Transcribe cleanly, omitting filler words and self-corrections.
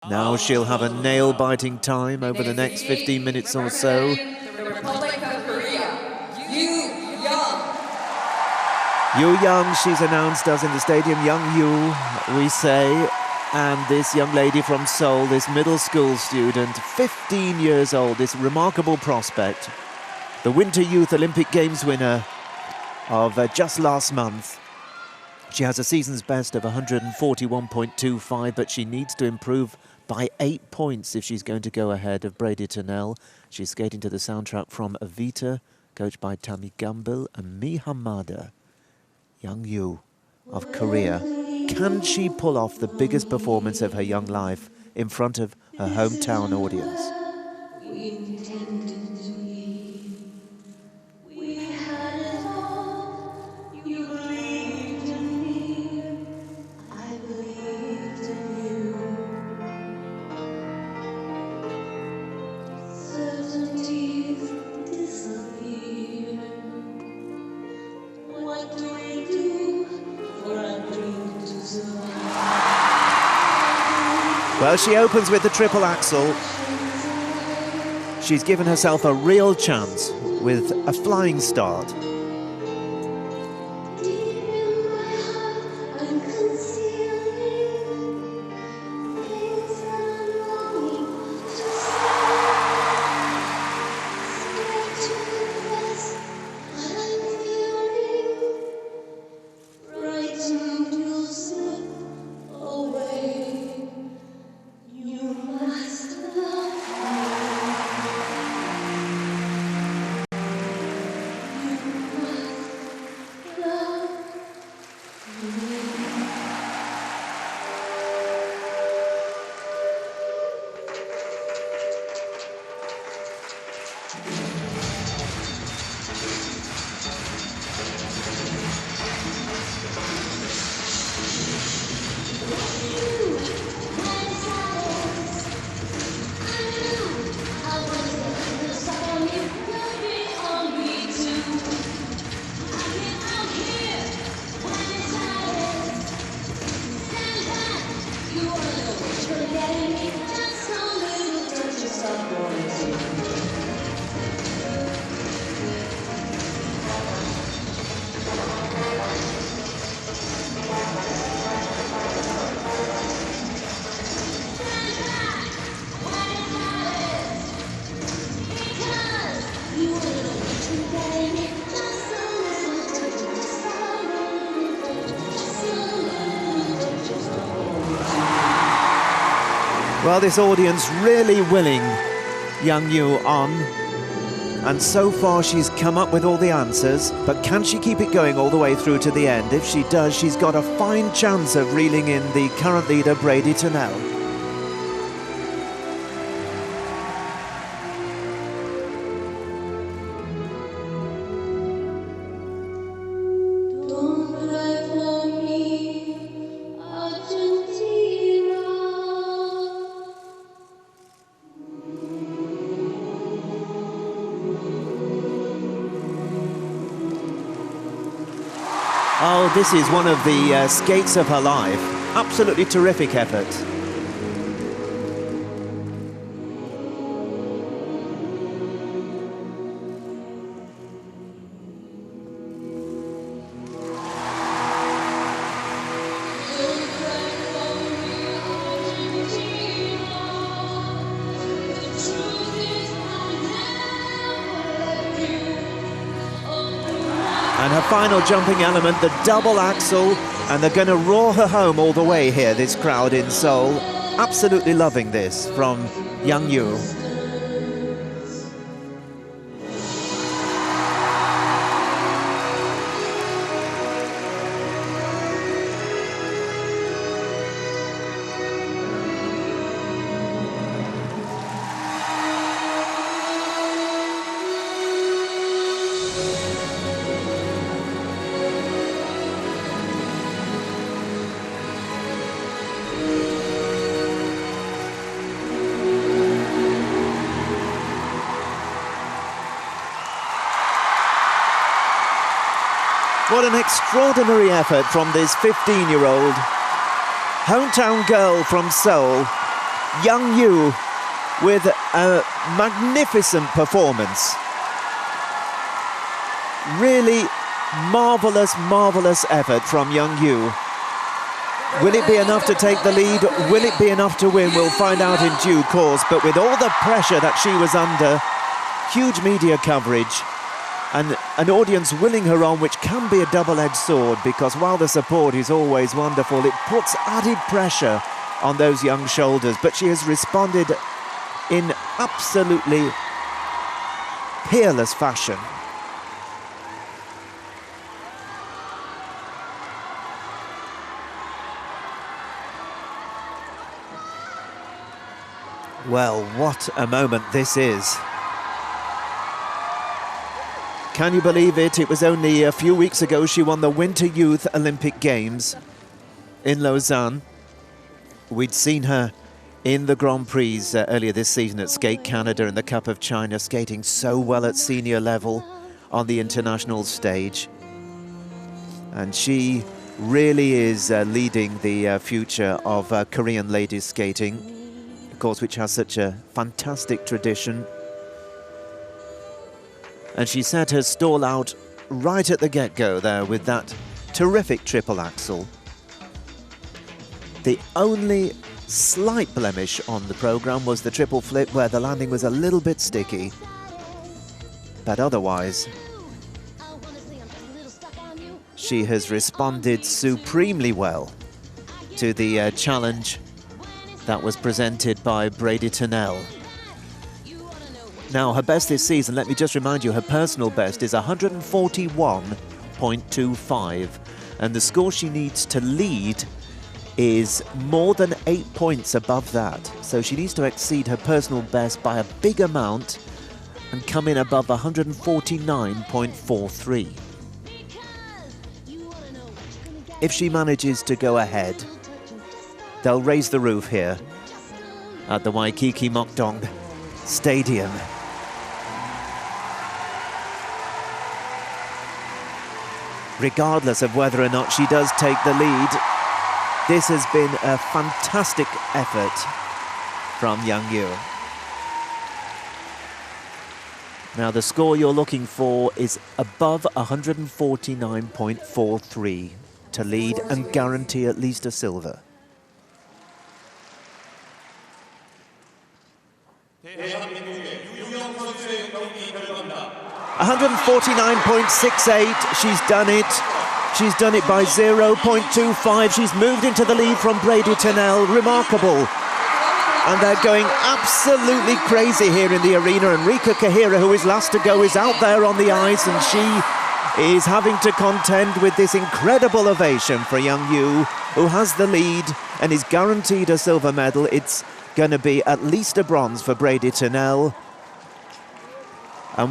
Now she'll have a nail-biting time over the next 15 minutes or so. YoungYou, she's announced us in the stadium. YoungYou, we say. And this young lady from Seoul, this middle school student, 15 years old, this remarkable prospect. The Winter Youth Olympic Games winner of just last month. She has a season's best of 141.25, but she needs to improve by 8 points if she's going to go ahead of Brady Turnell. She's skating to the soundtrack from Evita, coached by Tammy Gamble and Mi Hamada. YoungYou of Korea. Can she pull off the biggest performance of her young life in front of her hometown audience? Well, she opens with the triple axel. She's given herself a real chance with a flying start. Well, this audience really willing YoungYou on. And so far she's come up with all the answers, but can she keep it going all the way through to the end? If she does, she's got a fine chance of reeling in the current leader, Brady Turnell. Oh, this is one of the skates of her life. Absolutely terrific effort. And her final jumping element, the double axel, and they're going to roar her home all the way here, this crowd in Seoul. Absolutely loving this from YoungYou. What an extraordinary effort from this 15-year-old hometown girl from Seoul. YoungYou with a magnificent performance. Really marvellous, marvellous effort from YoungYou. Will it be enough to take the lead? Will it be enough to win? We'll find out in due course. But with all the pressure that she was under, huge media coverage, and an audience willing her on, which can be a double-edged sword, because while the support is always wonderful, it puts added pressure on those young shoulders. But she has responded in absolutely peerless fashion. Well, what a moment this is. Can you believe it? It was only a few weeks ago she won the Winter Youth Olympic Games in Lausanne. We'd seen her in the Grand Prix earlier this season at Skate Canada and the Cup of China, skating so well at senior level on the international stage. And she really is leading the future of Korean ladies skating, of course, which has such a fantastic tradition. And she set her stall out right at the get-go there with that terrific triple axel. The only slight blemish on the programme was the triple flip, where the landing was a little bit sticky. But otherwise, she has responded supremely well to the challenge that was presented by Brady Turnell. Now, her best this season, let me just remind you, her personal best is 141.25, and the score she needs to lead is more than 8 points above that. So she needs to exceed her personal best by a big amount and come in above 149.43. If she manages to go ahead, they'll raise the roof here at the Waikiki Mokdong Stadium. Regardless of whether or not she does take the lead, this has been a fantastic effort from YoungYou. Now, the score you're looking for is above 149.43 to lead and guarantee at least a silver. 149.68, she's done it. She's done it by 0.25. She's moved into the lead from Brady Turnell. Remarkable. And they're going absolutely crazy here in the arena. And Rika Kahira, who is last to go, is out there on the ice, and she is having to contend with this incredible ovation for YoungYou, who has the lead and is guaranteed a silver medal. It's going to be at least a bronze for Brady Turnell.